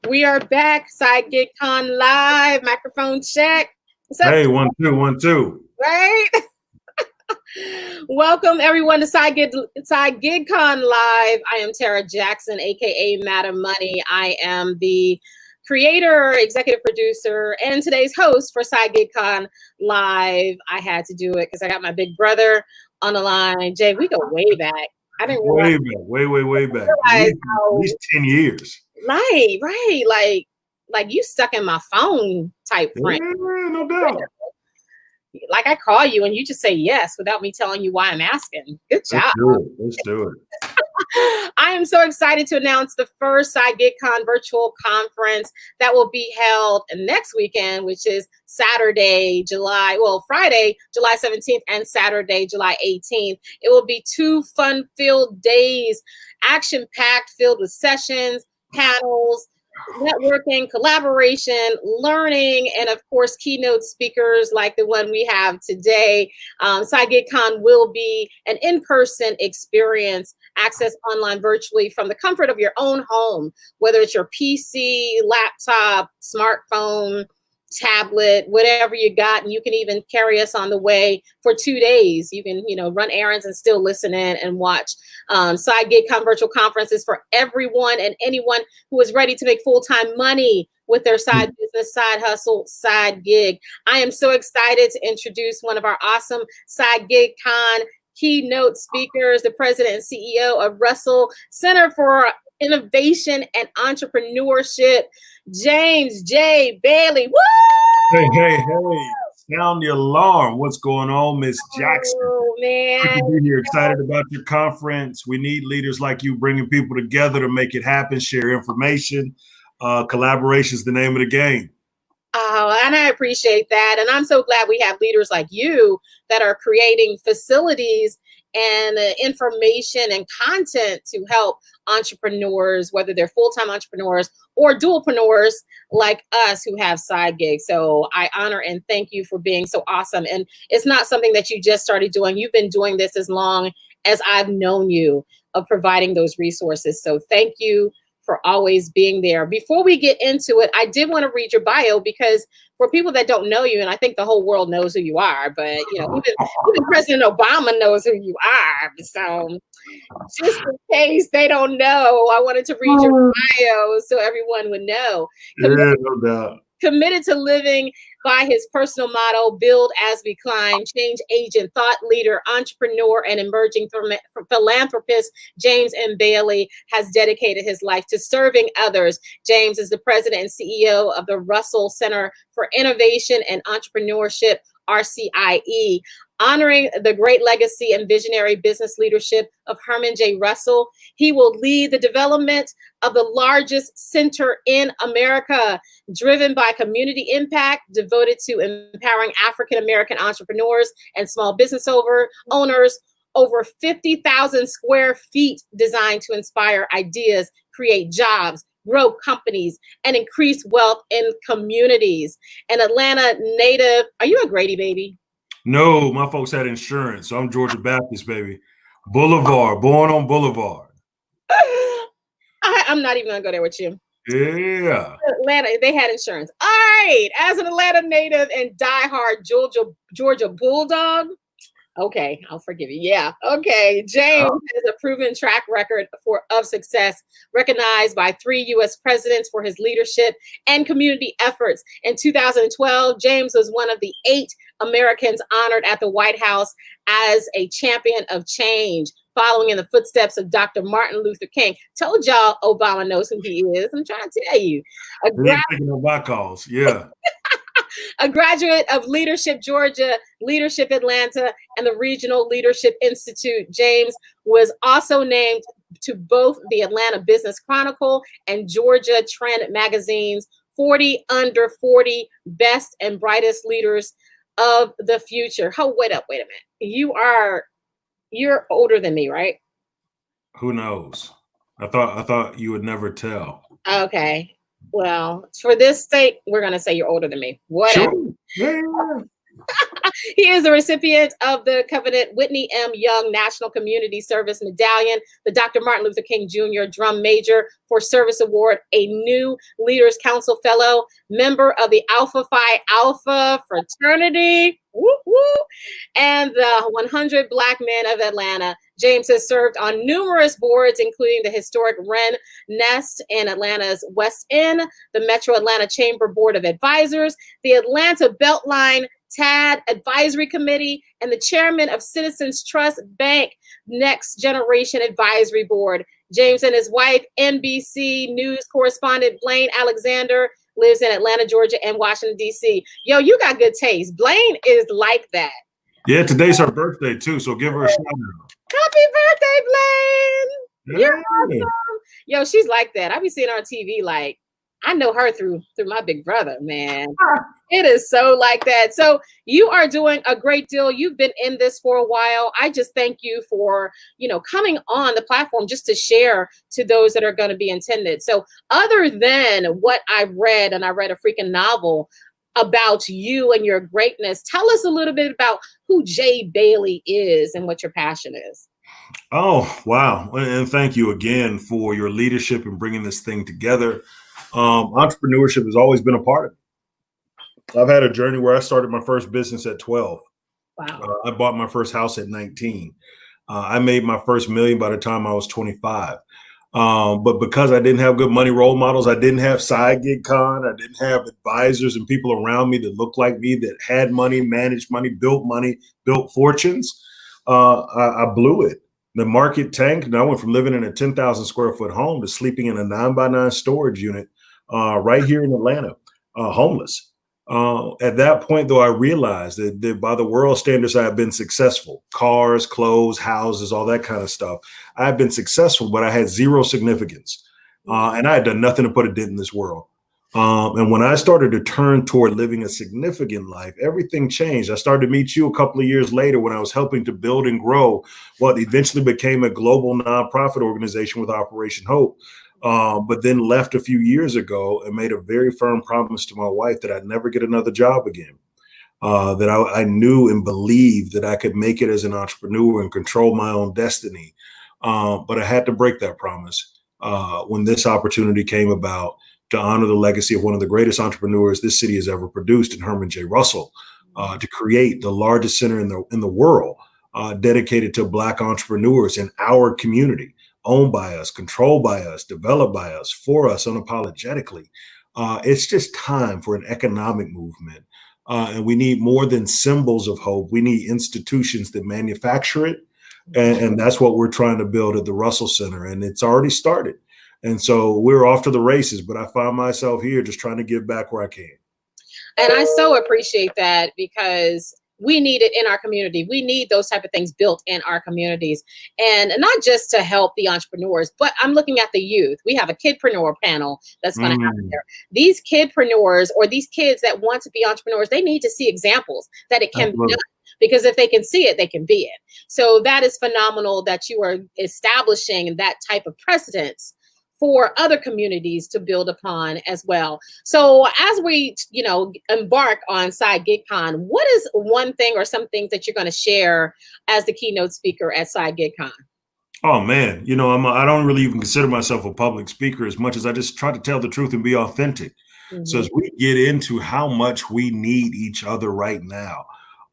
We are back. Side Gig Con live. Microphone check. What's up? Hey, 1 2 1 2. Right. Welcome everyone to Side Gig Con live. I am Tarra Jackson, aka Madam Money. I am the creator, executive producer, and today's host for Side Gig Con live. I had to do it because I got my big brother on the line. Jay, we go way back. I didn't realize way back. At least 10 years. Right. Like you stuck in my phone type friend. Yeah, no doubt. Like I call you and you just say yes without me telling you why I'm asking. Good job. Let's do it. I am so excited to announce the first Side Gig Con virtual conference that will be held next weekend, which is Friday, July 17th and Saturday, July 18th. It will be 2 fun-filled days, action-packed, filled with sessions, panels, networking, collaboration, learning, and of course, keynote speakers like the one we have today. Side Gig Con will be an in-person experience, accessed online virtually from the comfort of your own home, whether it's your PC, laptop, smartphone, tablet, whatever you got, and you can even carry us on the way for 2 days. You can, run errands and still listen in and watch. Side Gig Con virtual conference is for everyone and anyone who is ready to make full-time money with their side business, side hustle, side gig. I am so excited to introduce one of our awesome Side Gig Con keynote speakers, the president and CEO of Russell Center for Innovation and Entrepreneurship, James J. Bailey. Woo! Hey. Sound the alarm. What's going on, Miss Jackson? Oh, man. Good to be here. Excited about your conference. We need leaders like you bringing people together to make it happen, share information. Collaboration is the name of the game. Oh, and I appreciate that. And I'm so glad we have leaders like you that are creating facilities and information and content to help entrepreneurs, whether they're full-time entrepreneurs or dualpreneurs like us who have side gigs. So I honor and thank you for being so awesome. And it's not something that you just started doing. You've been doing this as long as I've known you, of providing those resources. So thank you for always being there. Before we get into it, I did want to read your bio because for people that don't know you, and I think the whole world knows who you are, but even President Obama knows who you are. So just in case they don't know, I wanted to read your bio so everyone would know. Yeah, no doubt. Committed to living by his personal motto, build as we climb, change agent, thought leader, entrepreneur, and emerging philanthropist, James M. Bailey has dedicated his life to serving others. James is the president and CEO of the Russell Center for Innovation and Entrepreneurship, RCIE. Honoring the great legacy and visionary business leadership of Herman J. Russell, he will lead the development of the largest center in America, driven by community impact, devoted to empowering African-American entrepreneurs and small business owners. Over 50,000 square feet designed to inspire ideas, create jobs, grow companies, and increase wealth in communities. An Atlanta native. Are you a Grady baby? No, my folks had insurance, so I'm Georgia Baptist, baby. Boulevard, born on Boulevard. I'm not even gonna go there with you. Yeah. Atlanta, they had insurance. All right, as an Atlanta native and diehard Georgia Bulldog. Okay, I'll forgive you. Yeah. Okay. James has a proven track record of success, recognized by 3 U.S. presidents for his leadership and community efforts. In 2012, James was one of the 8 Americans honored at the White House as a champion of change, following in the footsteps of Dr. Martin Luther King. Told y'all Obama knows who he is. I'm trying to tell you. Taking no my calls. Yeah. A graduate of Leadership Georgia, Leadership Atlanta, and the Regional Leadership Institute, James was also named to both the Atlanta Business Chronicle and Georgia Trend magazine's 40 Under 40 Best and Brightest Leaders of the Future. Oh, wait a minute. You're older than me, right? Who knows? I thought you would never tell. Okay. Well, for this sake, we're going to say you're older than me. Whatever. Sure. Yeah. He is the recipient of the Covenant Whitney M. Young National Community Service Medallion, the Dr. Martin Luther King Jr. Drum Major for Service Award, a New Leaders Council Fellow, member of the Alpha Phi Alpha fraternity, woo, woo, and the 100 Black Men of Atlanta. James has served on numerous boards, including the historic Wren Nest in Atlanta's West End, the Metro Atlanta Chamber Board of Advisors, the Atlanta Beltline TAD Advisory Committee, and the chairman of Citizens Trust Bank Next Generation Advisory Board. James and his wife, NBC News correspondent Blaine Alexander, lives in Atlanta, Georgia, and Washington, D.C. Yo, you got good taste. Blaine is like that. Yeah, today's her birthday too, so give her a shout out. Happy birthday, Blaine! Yeah. You're awesome. Yo, she's like that. I be seeing her on TV like, I know her through my big brother, man. It is so like that. So you are doing a great deal. You've been in this for a while. I just thank you for, coming on the platform just to share to those that are going to be intended. So other than what I've read, and I read a freaking novel about you and your greatness, tell us a little bit about who Jay Bailey is and what your passion is. Oh, wow. And thank you again for your leadership in bringing this thing together. Entrepreneurship has always been a part of it. I've had a journey where I started my first business at 12. Wow. I bought my first house at 19. I made my first million by the time I was 25. But because I didn't have good money role models, I didn't have side gig con, I didn't have advisors and people around me that looked like me, that had money, managed money, built fortunes. I blew it. The market tanked, and I went from living in a 10,000 square foot home to sleeping in a 9x9 storage unit right here in Atlanta, homeless. At that point, though, I realized that by the world standards, I have been successful. Cars, clothes, houses, all that kind of stuff. I have been successful, but I had zero significance. And I had done nothing to put a dent in this world. And when I started to turn toward living a significant life, everything changed. I started to meet you a couple of years later when I was helping to build and grow what eventually became a global nonprofit organization with Operation Hope. But then left a few years ago and made a very firm promise to my wife that I'd never get another job again. That I knew and believed that I could make it as an entrepreneur and control my own destiny. But I had to break that promise when this opportunity came about to honor the legacy of one of the greatest entrepreneurs this city has ever produced, in Herman J. Russell, to create the largest center in the world dedicated to Black entrepreneurs in our community. Owned by us, controlled by us, developed by us, for us unapologetically. It's just time for an economic movement. And we need more than symbols of hope. We need institutions that manufacture it. And that's what we're trying to build at the Russell Center. And it's already started. And so we're off to the races, but I find myself here just trying to give back where I can. And I so appreciate that, because we need it in our community. We need those type of things built in our communities, and not just to help the entrepreneurs, but I'm looking at the youth. We have a kidpreneur panel that's going to happen there. These kidpreneurs, or these kids that want to be entrepreneurs, they need to see examples that it can be done. Because if they can see it, they can be it. So that is phenomenal that you are establishing that type of precedence for other communities to build upon as well. So as we, embark on Side GigCon, what is one thing or some things that you're going to share as the keynote speaker at Side GigCon? Oh man, I don't really even consider myself a public speaker as much as I just try to tell the truth and be authentic. Mm-hmm. So as we get into how much we need each other right now,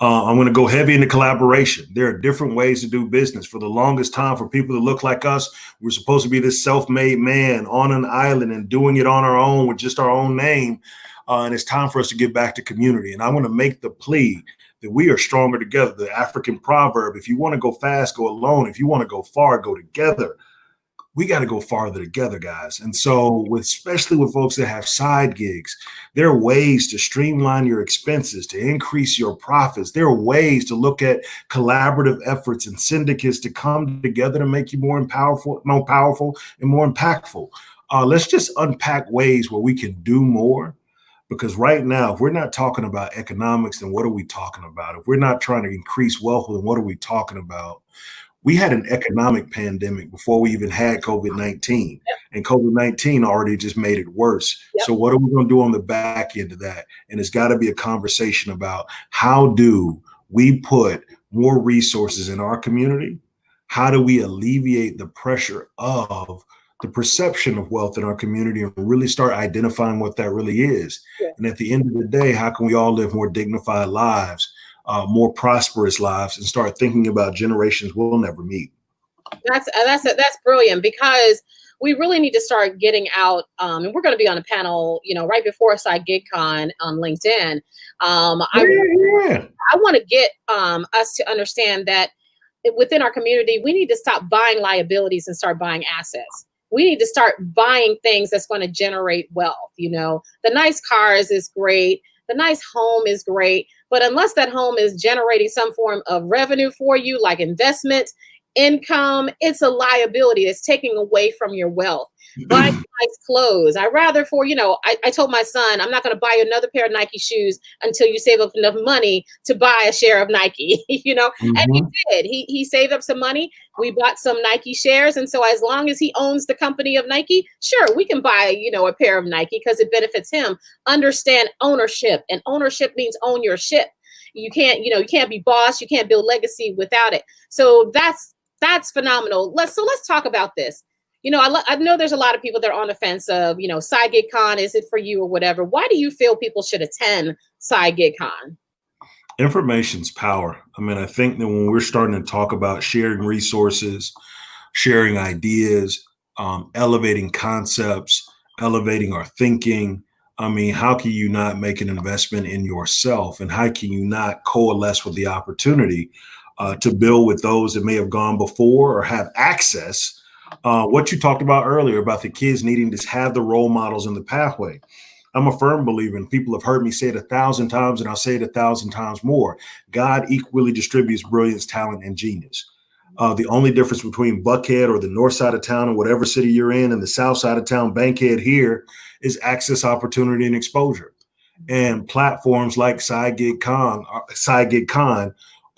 I'm going to go heavy into collaboration. There are different ways to do business. For the longest time, for people that look like us, we're supposed to be this self-made man on an island and doing it on our own with just our own name. And it's time for us to get back to community. And I want to make the plea that we are stronger together. The African proverb, if you want to go fast, go alone. If you want to go far, go together. We got to go farther together, guys. And so especially with folks that have side gigs, there are ways to streamline your expenses, to increase your profits. There are ways to look at collaborative efforts and syndicates to come together to make you more powerful and more impactful. Let's just unpack ways where we can do more. Because right now, if we're not talking about economics, then what are we talking about? If we're not trying to increase wealth, then what are we talking about? We had an economic pandemic before we even had COVID-19, and COVID-19 already just made it worse. Yep. So what are we going to do on the back end of that? And it's got to be a conversation about how do we put more resources in our community, how do we alleviate the pressure of the perception of wealth in our community and really start identifying what that really is? Yeah. And at the end of the day, how can we all live more dignified lives, more prosperous lives, and start thinking about generations we'll never meet? That's brilliant, because we really need to start getting out. And we're going to be on a panel, right before Side Gig Con on LinkedIn. Yeah. I want to get us to understand that within our community, we need to stop buying liabilities and start buying assets. We need to start buying things that's going to generate wealth. The nice cars is great. The nice home is great. But unless that home is generating some form of revenue for you, like investment, income, it's a liability. It's taking away from your wealth. Buy nice clothes. I rather I told my son, I'm not going to buy you another pair of Nike shoes until you save up enough money to buy a share of Nike, and he did. He saved up some money. We bought some Nike shares. And so as long as he owns the company of Nike, sure, we can buy, a pair of Nike because it benefits him. Understand ownership, and ownership means own your ship. You can't be boss. You can't build legacy without it. So that's phenomenal. Let's talk about this. I know there's a lot of people that are on the fence of, Side Gig Con, is it for you or whatever? Why do you feel people should attend Side Gig Con? Information's power. I mean, I think that when we're starting to talk about sharing resources, sharing ideas, elevating concepts, elevating our thinking, I mean, how can you not make an investment in yourself? And how can you not coalesce with the opportunity to build with those that may have gone before or have access? What you talked about earlier about the kids needing to have the role models in the pathway. I'm a firm believer, and people have heard me say it 1,000 times, and I'll say it 1,000 times more. God equally distributes brilliance, talent, and genius. The only difference between Buckhead or the north side of town or whatever city you're in and the south side of town, Bankhead here, is access, opportunity, and exposure. And platforms like Side Gig Con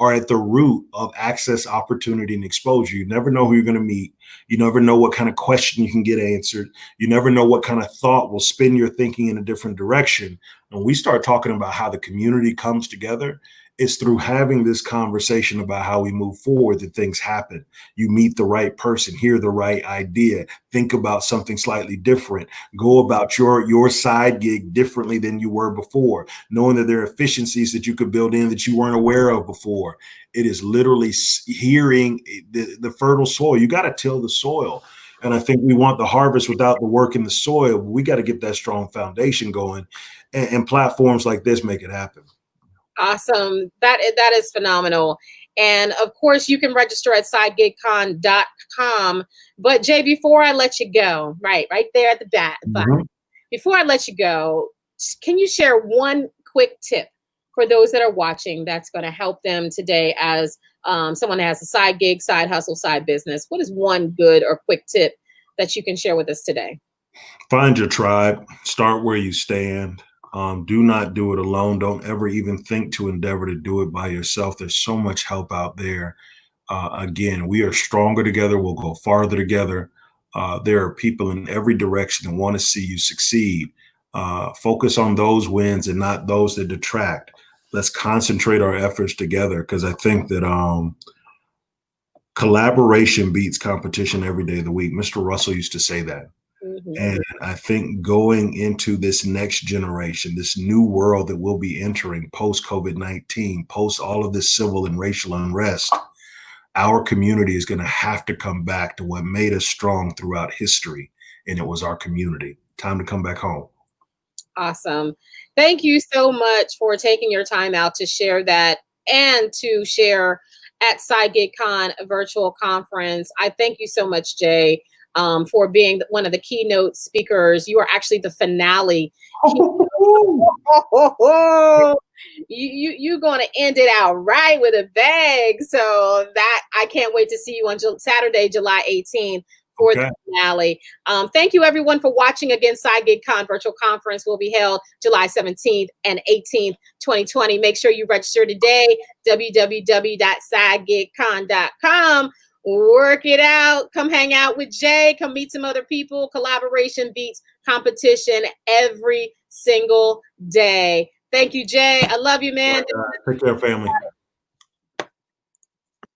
are at the root of access, opportunity, and exposure. You never know who you're going to meet. You never know what kind of question you can get answered. You never know what kind of thought will spin your thinking in a different direction. When we start talking about how the community comes together, it's through having this conversation about how we move forward that things happen. You meet the right person, hear the right idea, think about something slightly different, go about your side gig differently than you were before, knowing that there are efficiencies that you could build in that you weren't aware of before. It is literally hearing the fertile soil. You got to till the soil. And I think we want the harvest without the work in the soil. We got to get that strong foundation going, and platforms like this make it happen. Awesome. That is phenomenal. And of course, you can register at sidegigcon.com. But Jay, before I let you go, right there at the bat, before I let you go, can you share one quick tip for those that are watching that's going to help them today as someone that has a side gig, side hustle, side business? What is one good or quick tip that you can share with us today? Find your tribe. Start where you stand. Do not do it alone. Don't ever even think to endeavor to do it by yourself. There's so much help out there. Again, we are stronger together. We'll go farther together. There are people in every direction that want to see you succeed. Focus on those wins and not those that detract. Let's concentrate our efforts together, because I think that collaboration beats competition every day of the week. Mr. Russell used to say that. And I think going into this next generation, this new world that we'll be entering post COVID-19, post all of this civil and racial unrest, our community is going to have to come back to what made us strong throughout history. And it was our community. Time to come back home. Awesome. Thank you so much for taking your time out to share that and to share at Side Gig Con virtual conference. I thank you so much, Jay, for being one of the keynote speakers. You are actually the finale. You're going to end it out right with a bang. So that I can't wait to see you on Saturday, July 18th for the finale. Thank you everyone for watching. Again, Side Gig Con virtual conference will be held July 17th and 18th, 2020. Make sure you register today, www.sidegigcon.com. Work it out. Come hang out with Jay. Come meet some other people. Collaboration beats competition every single day. Thank you, Jay. I love you, man. Take care, family.